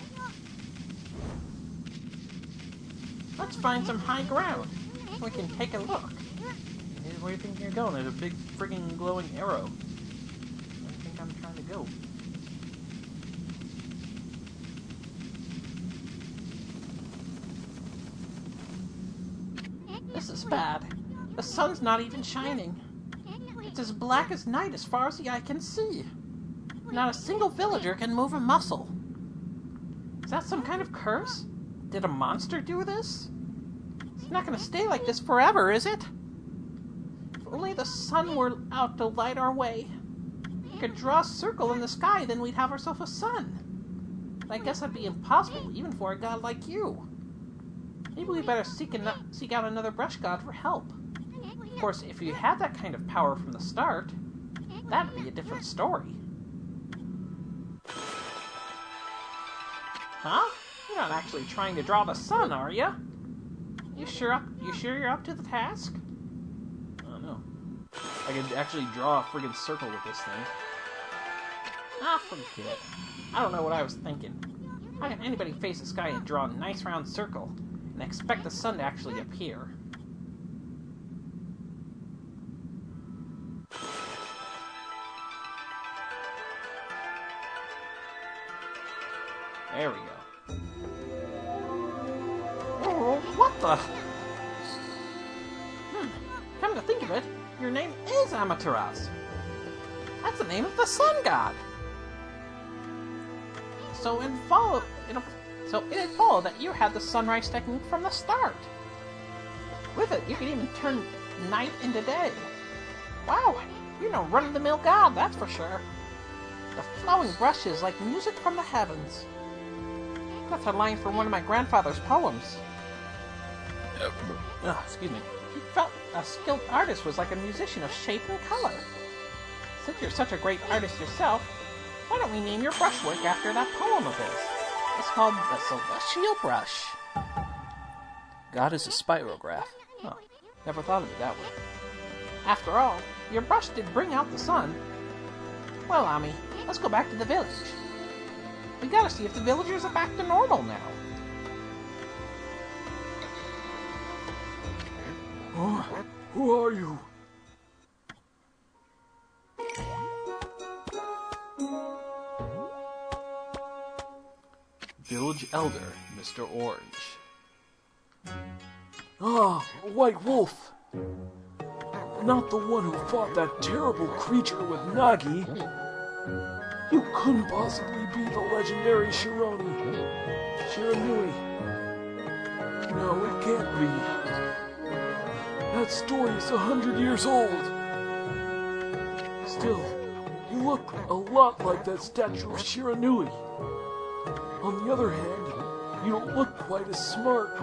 Let's find some high ground so we can take a look. Where do you think you're going? There's a big friggin' glowing arrow. Where do you think I'm trying to go? This is bad. The sun's not even shining. It's as black as night as far as the eye can see. Not a single villager can move a muscle. Is that some kind of curse? Did a monster do this? It's not going to stay like this forever, is it? If only the sun were out to light our way. We could draw a circle in the sky, then we'd have ourselves a sun. But I guess that'd be impossible, even for a god like you. Maybe we better seek out another brush god for help. Of course, if you had that kind of power from the start, that'd be a different story. Huh? You're not actually trying to draw the sun, are you? You sure you're up to the task? I don't know. I could actually draw a friggin' circle with this thing. Ah, forget it. I don't know what I was thinking. How can anybody face the sky and draw a nice round circle and expect the sun to actually appear? There we go. Oh, what the? Come to think of it, your name is Amaterasu. That's the name of the sun god. So it followed that you had the sunrise technique from the start. With it, you could even turn night into day. Wow, you're no run-of-the-mill god, that's for sure. The flowing brush is like music from the heavens. That's a line from one of my grandfather's poems. Excuse me. He felt a skilled artist was like a musician of shape and color. Since you're such a great artist yourself, why don't we name your brushwork after that poem of his? It's called the Celestial Brush. God is a spirograph. Huh. Never thought of it that way. After all, your brush did bring out the sun. Well, Ami, let's go back to the village. We gotta see if the villagers are back to normal now. Oh, who are you? Village Elder, Mr. Orange. Ah, a white wolf. Not the one who fought that terrible creature with Nagi. You couldn't possibly be the legendary Shiranui. No, it can't be. That story is 100 years old. Still, you look a lot like that statue of Shiranui. On the other hand, you don't look quite as smart.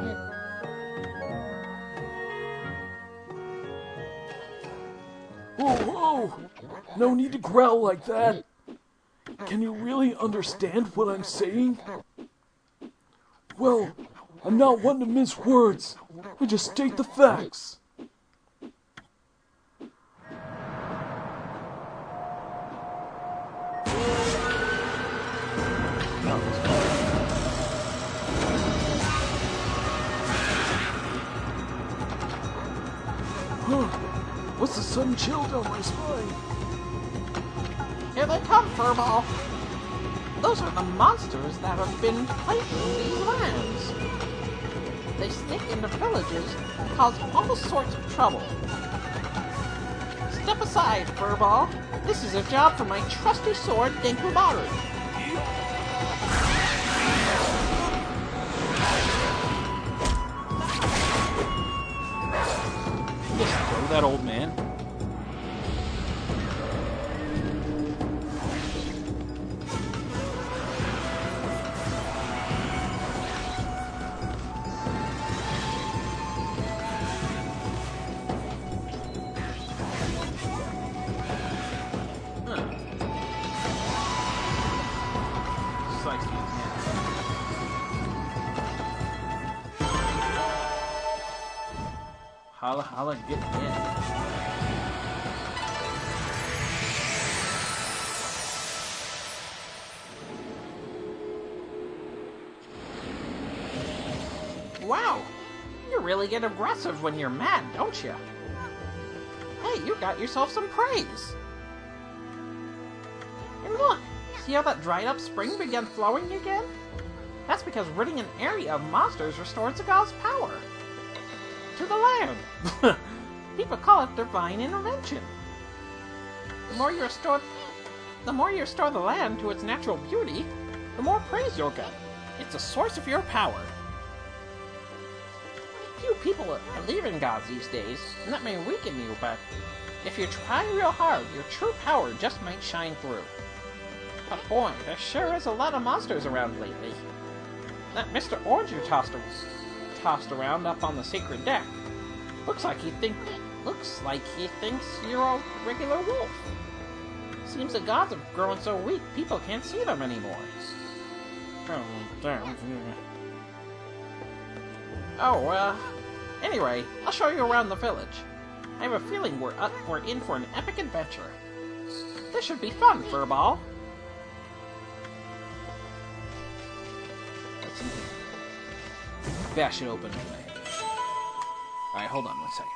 Whoa, whoa! No need to growl like that. Can you really understand what I'm saying? Well, I'm not one to mince words. I just state the facts. Huh. What's the sudden chill down my spine? Here they come, Furball. Those are the monsters that have been plaguing these lands. They sneak into villages and cause all sorts of trouble. Step aside, Furball. This is a job for my trusty sword, Dinkleberry. Just throw that old man. Holla, holla, get in. Wow, you really get aggressive when you're mad, don't you? Hey, you got yourself some praise. And look, see how that dried up spring began flowing again? That's because ridding an area of monsters restores the god's power to the land. People call it divine intervention. The more you restore the land to its natural beauty, the more praise you'll get. It's a source of your power. Few people believe in gods these days, and that may weaken you, but if you try real hard, your true power just might shine through. But boy, there sure is a lot of monsters around lately. That Mr. Orange you tossed around up on the sacred deck. Looks like he thinks you're a regular wolf. Seems the gods have grown so weak, people can't see them anymore. Anyway, I'll show you around the village. I have a feeling we're in for an epic adventure. This should be fun, Furball. Bash it open. Alright, hold on 1 second.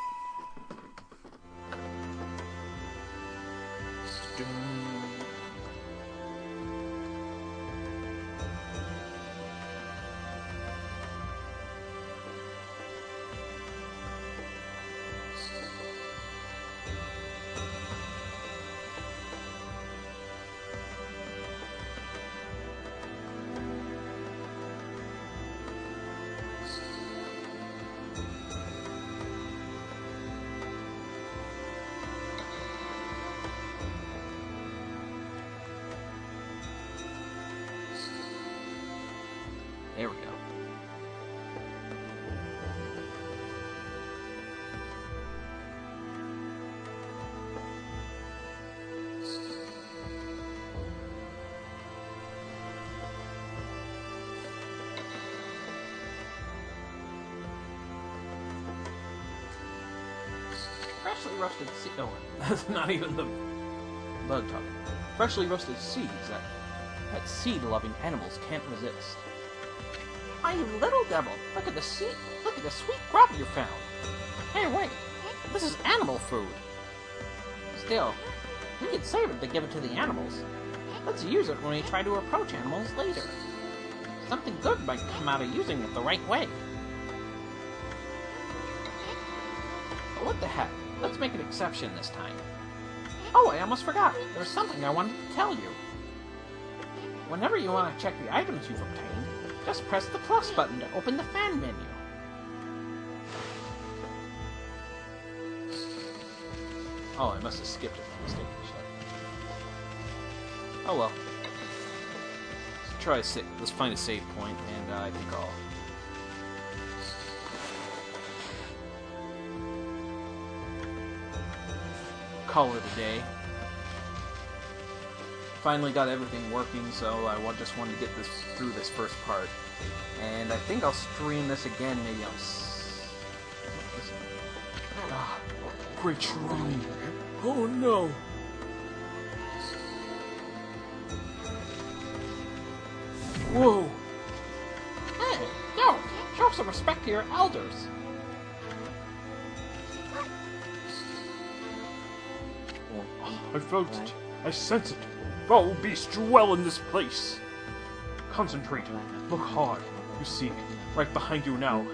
There we go. Freshly roasted seeds. Oh, that's not even the bug talking. Freshly roasted seeds that seed-loving animals can't resist. My little devil, look at the sweet grub you found. Hey, wait, this is animal food. Still, we could save it to give it to the animals. Let's use it when we try to approach animals later. Something good might come out of using it the right way. But what the heck? Let's make an exception this time. Oh, I almost forgot. There's something I wanted to tell you. Whenever you want to check the items you've obtained, just press the plus button to open the fan menu. Oh, I must have skipped it by mistake. Oh well. Let's find a save point, and I think I'll call it a day. finally got everything working, so I just wanted to get this through this first part. And I think I'll stream this again, maybe on... Ah, great Sharani. Oh no! Whoa! Hey, don't! Show some respect to your elders. I felt it. I sense it. Foul beasts dwell in this place. Concentrate. Look hard. You see, right behind you now.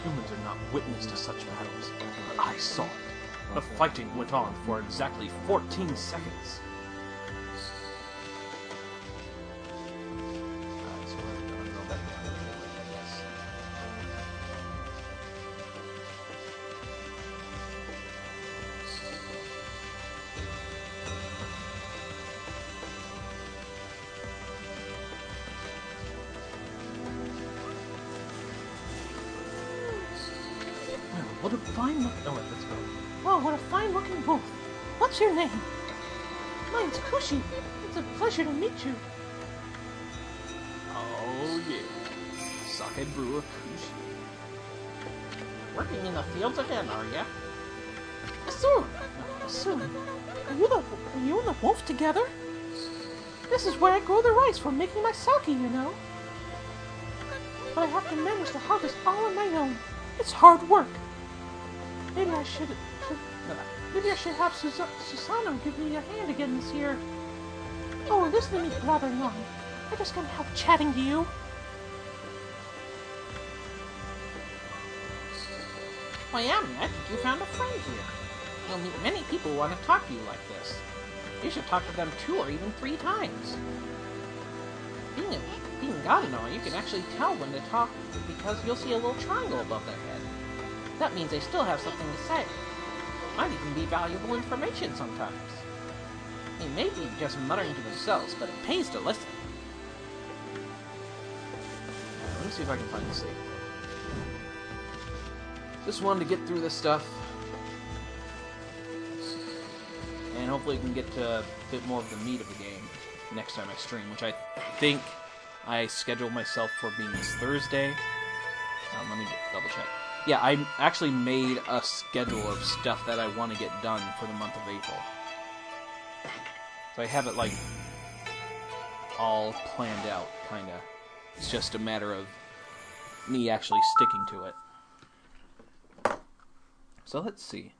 Humans are not witness to such battles, but I saw it. The fighting went on for exactly 14 seconds. Alright, so we're gonna go back down here, I guess. What a fine look. Oh, wait, let's go. Oh, what a fine looking wolf. What's your name? Mine's Kushi. It's a pleasure to meet you. Oh yeah. Sake brewer Kushi. Working in the fields again, are ya? Soon. Soon. Are you and the wolf together? This is where I grow the rice for making my sake, you know. But I have to manage the harvest all on my own. It's hard work. Maybe I should have Susano give me a hand again this year. Oh, listen to me blabbering on. I just can't help chatting to you. Why, Ami, I think you found a friend here. You'll meet many people who want to talk to you like this. You should talk to them 2 or even 3 times. Being Gadano, you can actually tell when to talk because you'll see a little triangle above their head. That means they still have something to say. Might even be valuable information sometimes. They may be just muttering to themselves, but it pays to listen. Let me see if I can find the save. Just wanted to get through this stuff. And hopefully we can get to a bit more of the meat of the game next time I stream, which I think I scheduled myself for being this Thursday. Let me just double check. Yeah, I actually made a schedule of stuff that I want to get done for the month of April. So I have it, like, all planned out, kinda. It's just a matter of me actually sticking to it. So let's see.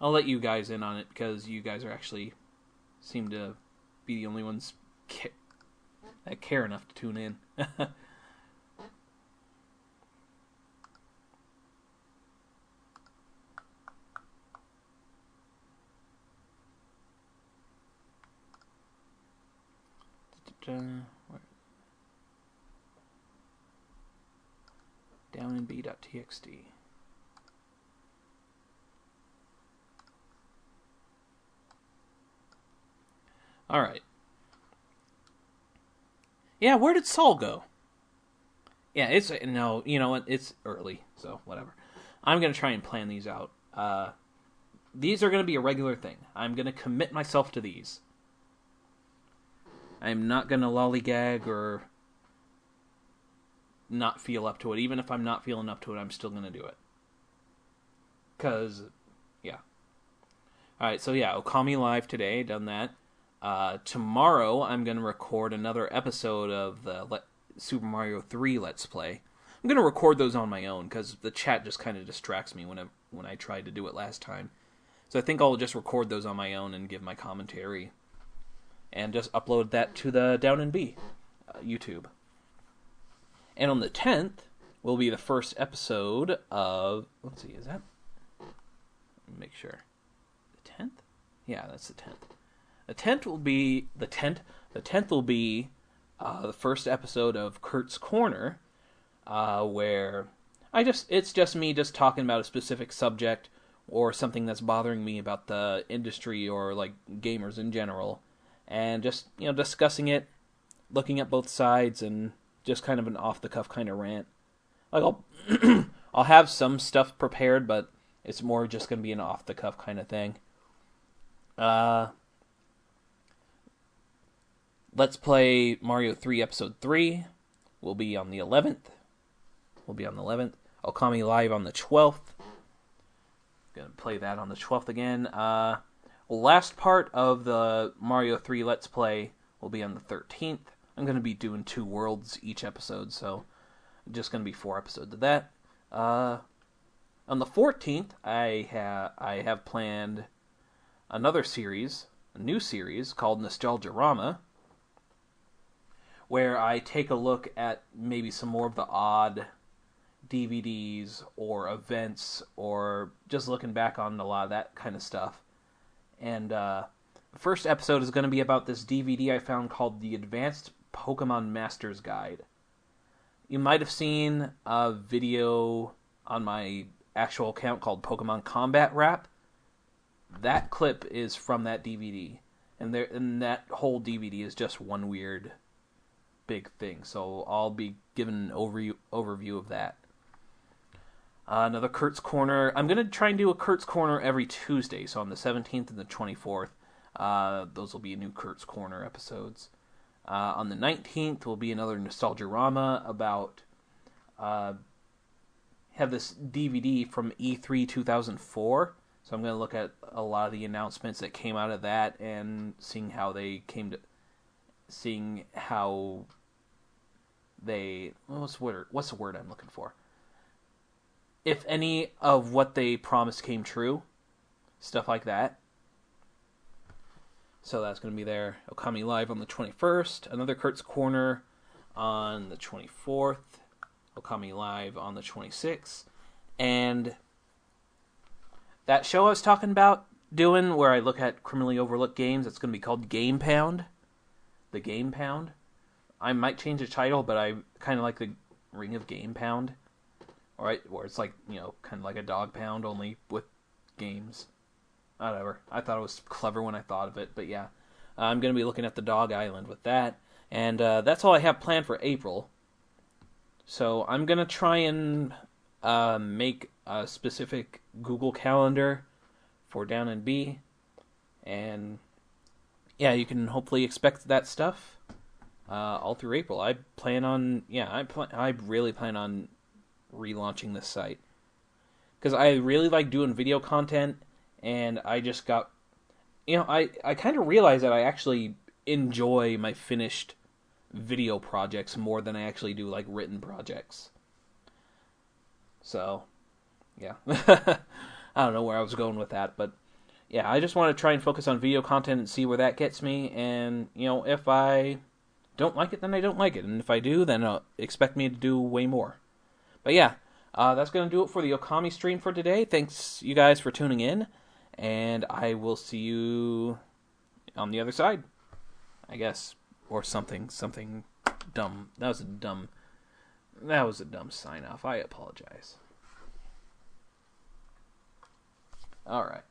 I'll let you guys in on it, because you guys are actually seem to be the only ones that care enough to tune in. DownAndB.txt. Alright. Yeah, where did Saul go? Yeah, it's... No, you know what? It's early, so whatever. I'm going to try and plan these out. These are going to be a regular thing. I'm going to commit myself to these. I'm not going to lollygag or not feel up to it. Even if I'm not feeling up to it, I'm still going to do it. Because, yeah. Alright, so yeah, Okami Live today, done that. Tomorrow, I'm going to record another episode of the Super Mario 3 Let's Play. I'm going to record those on my own, because the chat just kind of distracts me when I tried to do it last time. So I think I'll just record those on my own and give my commentary. And just upload that to the DownAndB YouTube. And on the 10th will be the first episode of... Let's see, is that... Let me make sure. The 10th? Yeah, that's the 10th. The 10th will be the first episode of Kurt's Corner, where it's just me just talking about a specific subject or something that's bothering me about the industry or like gamers in general, and just discussing it, looking at both sides, and just kind of an off the cuff kind of rant. Like I'll have some stuff prepared, but it's more just going to be an off the cuff kind of thing. Let's Play Mario 3 Episode 3 will be on the 11th. Okami Live on the 12th. Gonna play that on the 12th again. Last part of the Mario 3 Let's Play will be on the 13th. I'm gonna be doing 2 worlds each episode, so just gonna be 4 episodes of that. On the 14th, I have planned another series, a new series called Nostalgia-rama, where I take a look at maybe some more of the odd DVDs or events, or just looking back on a lot of that kind of stuff. And the first episode is going to be about this DVD I found called The Advanced Pokemon Master's Guide. You might have seen a video on my actual account called Pokemon Combat Rap. That clip is from that DVD. And that whole DVD is just one weird big thing, so I'll be giving an overview of that. Another Kurt's Corner. I'm going to try and do a Kurt's Corner every Tuesday, so on the 17th and the 24th, those will be new Kurt's Corner episodes. On the 19th will be another Nostalgia-rama about, have this DVD from E3 2004, so I'm going to look at a lot of the announcements that came out of that, and seeing how they what's the word I'm looking for? If any of what they promised came true, stuff like that. So that's going to be there. Okami Live on the 21st, another Kurt's Corner on the 24th, Okami Live on the 26th, and that show I was talking about doing where I look at criminally overlooked games, it's going to be called Game Pound. The Game Pound. I might change the title, but I kind of like the ring of Game Pound. Alright, where it's like, kind of like a dog pound, only with games. Whatever. I thought it was clever when I thought of it, but yeah. I'm going to be looking at the Dog Island with that. And that's all I have planned for April. So I'm going to try and make a specific Google Calendar for DownAndB. And yeah, you can hopefully expect that stuff all through April. I really plan on relaunching this site, because I really like doing video content, and I just got, I kind of realized that I actually enjoy my finished video projects more than I actually do like written projects. So yeah. I don't know where I was going with that, but yeah, I just want to try and focus on video content and see where that gets me. And if I don't like it, then I don't like it, and if I do, then expect me to do way more. But yeah, that's going to do it for the Okami stream for today. Thanks, you guys, for tuning in, and I will see you on the other side, I guess, or something dumb. That was a dumb sign off. I apologize. All right.